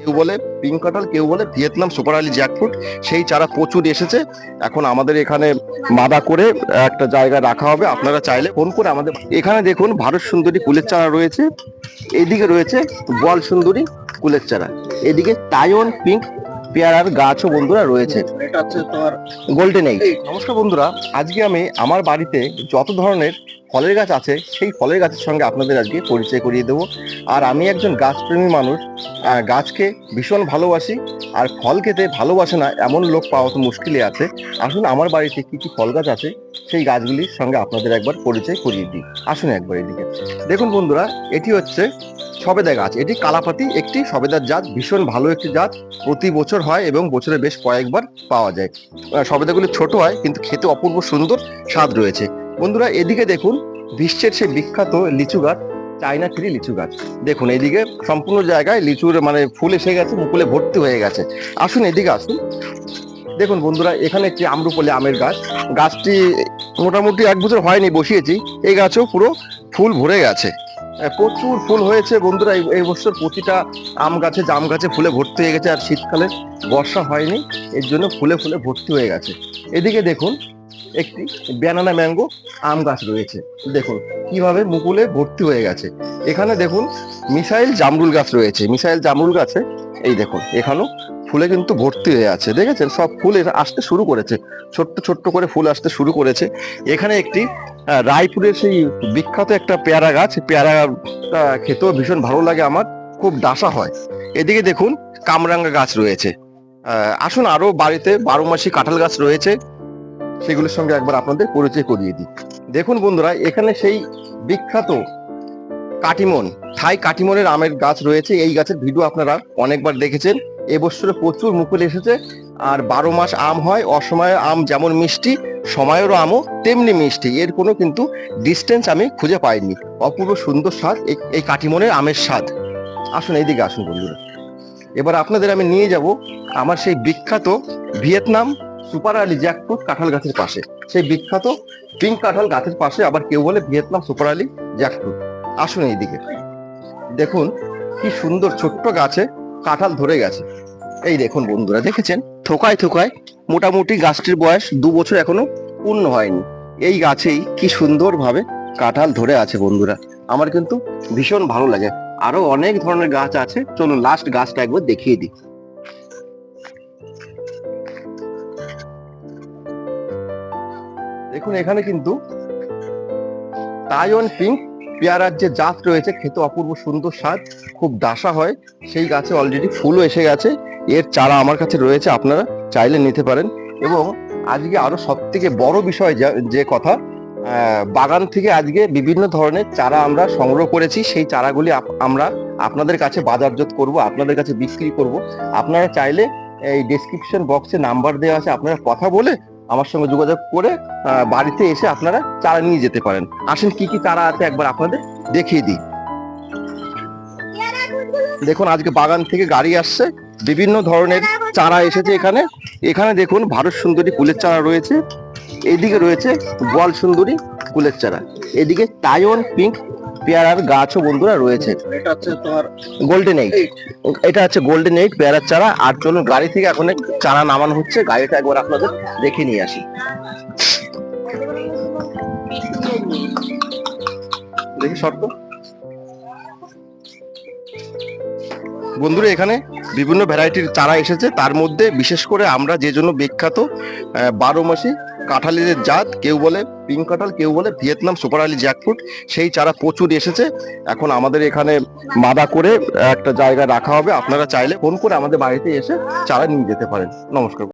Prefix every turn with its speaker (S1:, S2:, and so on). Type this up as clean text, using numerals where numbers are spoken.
S1: কেউ বলে পিঙ্ক কাঁঠাল, কেউ বলে ভিয়েতনাম সুপার আর্লি জ্যাকফ্রুট। সেই চারা প্রচুর এসেছে, এখন আমাদের এখানে মাদা করে একটা জায়গায় রাখা হবে। আপনারা চাইলে ফোন করে আমাদের এখানে দেখুন ভারত সুন্দরী কুলের চারা রয়েছে, এইদিকে রয়েছে বল সুন্দরী কুলের চারা, এদিকে টাইওয়ান পিঙ্ক পেয়ারার গাছও বন্ধুরা রয়েছে। এটা হচ্ছে তোমার গোল্ডেন এইট। নমস্কার বন্ধুরা, আজকে আমি আমার বাড়িতে যত ধরনের ফলের গাছ আছে সেই ফলের গাছের সঙ্গে আপনাদের আজকে পরিচয় করিয়ে দেবো। আর আমি একজন গাছপ্রেমী মানুষ, গাছকে ভীষণ ভালোবাসি, আর ফল খেতে ভালোবাসে না এমন লোক পাওয়া তো মুশকিলই আছে। আসুন আমার বাড়িতে কি কি ফল গাছ আছে সেই গাছগুলির সঙ্গে আপনাদের একবার পরিচয় করিয়ে দিই। আসুন একবার এদিকে দেখুন বন্ধুরা, এটি হচ্ছে সবেদা গাছ। এটি কালাপাতি একটি সবেদার জাত, ভীষণ ভালো একটি জাত, প্রতি বছর হয় এবং বছরে বেশ কয়েকবার পাওয়া যায়। সবেদাগুলি ছোট হয় কিন্তু খেতে অপূর্ব সুন্দর স্বাদ রয়েছে। বন্ধুরা এদিকে দেখুন বিশ্বের সেই বিখ্যাত লিচু গাছ, চায়না থ্রি লিচু গাছ। দেখুন এইদিকে সম্পূর্ণ জায়গায় লিচুর ফুল এসে গেছে, মুকুলে ভর্তি হয়ে গেছে। আসুন এদিকে আসুন, দেখুন বন্ধুরা এখানে একটি আম্রপলি আমের গাছ। গাছটি মোটামুটি 1 বছর হয়নি বসিয়েছি, এই গাছও পুরো ফুল ভরে গেছে, প্রচুর ফুল হয়েছে বন্ধুরা। এই বছর প্রতিটা আম গাছে জাম গাছে ফুলে ভর্তি হয়ে গেছে, আর শীতকালে বর্ষা হয়নি এর জন্য ফুলে ফুলে ভর্তি হয়ে গেছে। এদিকে দেখুন একটি ব্যানানা ম্যাঙ্গো আম গাছ রয়েছে, দেখুন কিভাবে মুকুলে ভর্তি হয়ে গেছে। এখানে দেখুন মিসাইল জামরুল গাছ রয়েছে, মিসাইল জামরুল গাছে এই দেখুন এখানেও ফুলে কিন্তু ভর্তি হয়ে আছে, দেখেছেন সব ফুল আসতে শুরু করেছে, ছোট্ট ছোট্ট করে ফুল আসতে শুরু করেছে। এখানে একটি রায়পুরের সেই বিখ্যাত একটা পেয়ারা গাছ, পেয়ারা খেতেও ভীষণ ভালো লাগে আমার, খুব ডাসা হয়। এদিকে দেখুন কামরাঙ্গা গাছ রয়েছে। আসুন আরো বাড়িতে 12 মাসি কাঁঠাল গাছ রয়েছে, সেগুলোর সঙ্গে একবার আপনাদের পরিচয় করিয়ে দিই। দেখুন বন্ধুরা এখানে সেই বিখ্যাত কাটিমন, থাই কাটিমনের আমের গাছ রয়েছে। এই গাছের ভিডিও আপনারা অনেকবার দেখেছেন, এবছরে প্রচুর মুকুল এসেছে, আর 12 মাস আম হয়। অসময়ে আম যেমন মিষ্টি, সময়েরও আমও তেমনি মিষ্টি, এর কোনো কিন্তু ডিস্টেন্স আমি খুঁজে পাইনি। অপূর্ব সুন্দর স্বাদ এই কাটিমনের আমের স্বাদ। আসুন এইদিকে আসুন বন্ধুরা, এবার আপনাদের আমি নিয়ে যাব আমার সেই বিখ্যাত ভিয়েতনাম সুপার আর্লি জ্যাকফ্রুট কাঁঠাল গাছের পাশে, সেই বিখ্যাত পিঙ্ক কাঁঠাল গাছের পাশে, আবার কেউ বলে ভিয়েতনাম সুপার আর্লি জ্যাকফ্রুট। আসুন এইদিকে দেখুন কি সুন্দর ছোট্ট গাছে কাঁঠাল ধরে গেছে। এই দেখুন বন্ধুরা, দেখেছেন থোকায় থোকায়, মোটামুটি গাছটির বয়স 2 বছর এখনো পূর্ণ হয়নি, এই গাছেই কি সুন্দর ভাবে কাঁঠাল ধরে আছে বন্ধুরা। আমার কিন্তু ভীষণ ভালো লাগে। আরো অনেক ধরনের গাছ আছে, চলুন লাস্ট গাছটা একবার দেখিয়ে দিই। দেখুন এখানে কিন্তু তাইওয়ান পিঙ্ক পেয়ারার যে জাত রয়েছে, খেতে অপূর্ব সুন্দর স্বাদ, খুব ডাসা হয়। সেই গাছে অলরেডি ফুলও এসে গেছে, এর চারা আমার কাছে রয়েছে, আপনারা চাইলে নিতে পারেন। এবং আজকে আরো সব থেকে বড় বিষয় যে কথা, বাগান থেকে আজকে বিভিন্ন ধরনের চারা আমরা সংগ্রহ করেছি, সেই চারাগুলি আমরা আপনাদের কাছে বাজারজাত করব, আপনাদের কাছে বিক্রি করব। আপনারা চাইলে এই ডেসক্রিপশন বক্সে নাম্বার দেওয়া আছে, আপনারা কথা বলে আমার সঙ্গে যোগাযোগ করে বাড়িতে এসে আপনারা চারা নিয়ে যেতে পারেন। আসেন কি কি চারা আছে একবার আপনাদের দেখিয়ে দিই। দেখুন আজকে বাগান থেকে গাড়ি আসছে, বিভিন্ন ধরনের চারা এসেছে এখানে। এখানে দেখুন ভারত সুন্দরী কুলের চারা রয়েছে, এইদিকে রয়েছে বল সুন্দরী কুলের চারা, এদিকে টাইওয়ান পিঙ্ক পেয়ারার গাছও বন্ধুরা রয়েছে। এটা হচ্ছে তোমার গোল্ডেন এইট, এটা হচ্ছে গোল্ডেন এইট পেয়ারার চারা। আর চলুন গাড়ি থেকে এখন চারা নামানো হচ্ছে, গাড়িটা একবার আপনাদের দেখে নিয়ে আসি। দেখি শর্ত বন্ধুরা, এখানে বিভিন্ন ভ্যারাইটির চারা এসেছে, তার মধ্যে বিশেষ করে আমরা যে জন্য বিখ্যাত 12 মাসি কাঁঠালের জাত, কেউ বলে পিঙ্ক কাঁঠাল, কেউ বলে ভিয়েতনাম সুপার আর্লি জ্যাকফ্রুট, সেই চারা প্রচুর এসেছে। এখন আমাদের এখানে মাদা করে একটা জায়গায় রাখা হবে, আপনারা চাইলে ফোন করে আমাদের বাড়িতে এসে চারা নিয়ে যেতে পারেন। নমস্কার।